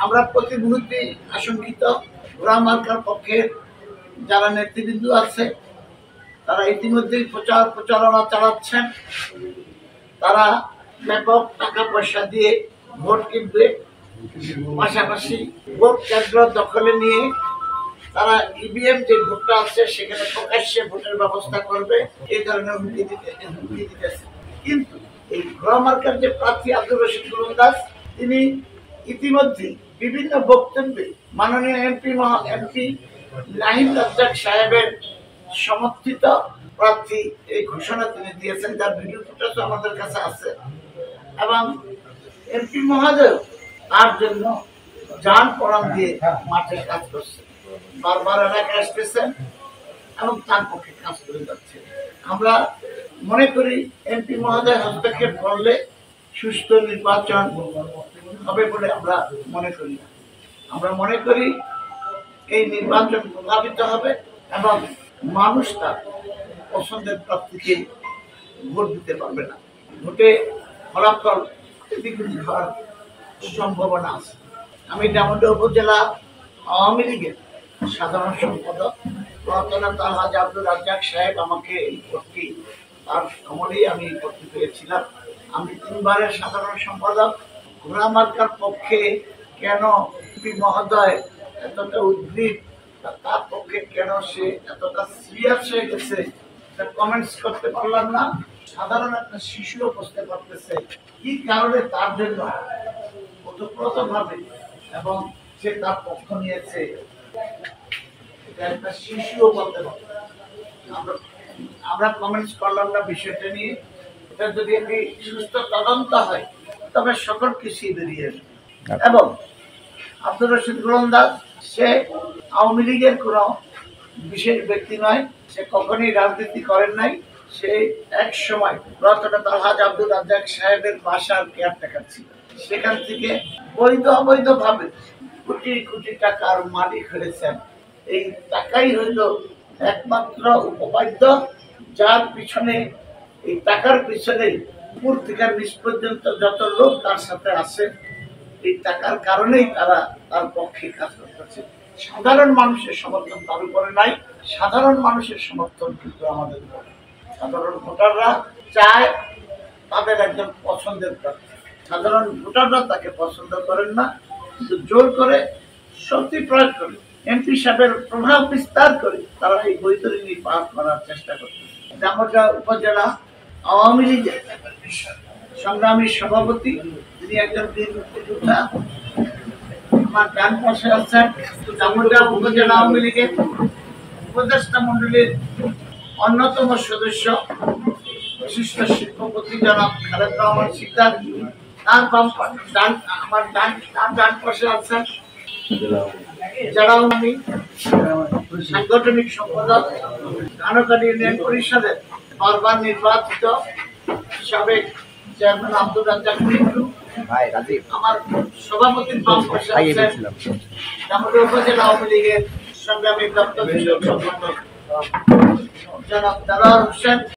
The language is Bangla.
আমরা প্রতি মুহূর্তে আশঙ্কিত ঘোড়া মার্কার পক্ষে যারা নেতৃবৃন্দ আছে তারা ইতিমধ্যেই প্রচারণা চালাচ্ছেন। তারা ব্যাপক টাকা পয়সা দিয়ে ভোট কিনবে, পাশাপাশি ভোট কেন্দ্র দখলে নিয়ে তারা ইভিএম যে ভোটটা আছে সেখানে প্রকাশ্যে ভোটের ব্যবস্থা করবে, এই ধরনের হুমকি দিতেছে। কিন্তু এই ঘোড়া মার্কার যে প্রার্থী আব্দুর রশিদ গোলন্দাজ, তিনি ইতিমধ্যে বিভিন্ন বক্তব্যে মাননীয় এমপি নাহিদ রাজ্জাক সাহেবের সমর্থিত প্রার্থী এই ঘোষণা তিনি দিয়েছেন, যার ভিডিও ফুটেজ আমাদের কাছে আছে। এবং এমপি মহোদয় তার জন্য যান পরাণ দিয়ে মাঠে কাজ করছে, বারবার এলাকায় আসতেছেন এবং তার পক্ষে কাজ করে যাচ্ছে। আমরা মনে করি এমপি মহোদয় হস্তক্ষেপ করলে সুষ্ঠু নির্বাচন হবে বলে আমরা মনে করি না। আমরা মনে করি এই নির্বাচন প্রভাবিত হবে এবং মানুষ তার পছন্দের প্রার্থীকে ভোট দিতে পারবে না। ভোটে ফলাফল দ্বিগুণ হওয়ার সম্ভাবনা আছে। আমি ডামুড্যা উপজেলা আওয়ামী লীগের সাধারণ সম্পাদক আলহাজি আব্দুর রাজ্জাক সাহেব আমাকে এই পদটি, তার আমলেই আমি এই পদটি পেয়েছিলাম। আমি 3 বারের সাধারণ সম্পাদক। ঘোড়া মার্কার পক্ষে কেন এমপি মহোদয় এতটা উদ্গ্রীব, তার পক্ষে কেন সে এতটা সিরিয়াস হয়ে গেছে, কমেন্টস করতে পারলাম না। সাধারণ একটা শিশুও বুঝতে পারতেছে কি কারণে তার জন্য ওতপ্রোতভাবে এবং সে তার পক্ষ নিয়েছে, এটা একটা শিশুও বলতে পারে। আমরা কমেন্টস করলাম না বিষয়টা নিয়ে। এটা যদি একটি সুস্থ তদন্ত হয় তবে সকল কিছুই বেরিয়ে আসবে। এবং আব্দুর রশিদ গোলন্দাজ সে আওয়ামী লীগের কোনো বিশেষ ব্যক্তি নয়, সে কখনোই রাজনীতি করেন নাই। সে এক সময় আলহাজি আব্দুর রাজ্জাক সাহেবের বাসার কেয়ারটেকার ছিল। সেখান থেকে বৈধ অবৈধভাবে কোটি কোটি টাকার মালিক হয়েছেন। এই টাকাই হইল একমাত্র উপপাদ্য, যার পিছনে, এই টাকার পিছনে উপর থেকে নিচ পর্যন্ত যত লোক তার সাথে আছে, এই টাকার কারণেই তারা তার পক্ষে কাজ করতেছে। সাধারণ মানুষের সমর্থন তার উপরে নাই। সাধারণ মানুষের সমর্থন কিন্তু আমাদের উপরে। সাধারণ ভোটাররা চায় তাদের একজন পছন্দের প্রার্থী। সাধারণ ভোটাররা তাকে পছন্দ করেন না, কিন্তু জোর করে, শক্তি প্রয়োগ করে, এমপি সাহেবের প্রভাব বিস্তার করে তারা এই বৈতরণী পার করার চেষ্টা করতেছে। ডামুড্যা উপজেলা আওয়ামী লীগের সংগ্রামী সভাপতি, তিনি একজন বীর মুক্তিযোদ্ধা। আমার ডান পাশে আছেন ডামুড্যা উপজেলা আওয়ামী লীগের উপদেষ্টা মন্ডলীর অন্যতম সদস্য, বিশিষ্ট শিল্পপতি জনাব খালেদ রহমান শিকদার। তার আমার ডান পাশে আছেন যারা আমি সাংগঠনিক সম্পাদক, কানোকাটি ইউনিয়ন পরিষদের বারবার নির্বাচিত সাবেক চেয়ারম্যান আব্দুর রাজ্জাক মিন্টু। আমার সভাপতির বাম পাশে আছেন ডামুড্যা উপজেলা আওয়ামী লীগের সংগ্রামী দপ্তর জনাব দেলোয়ার হোসেন।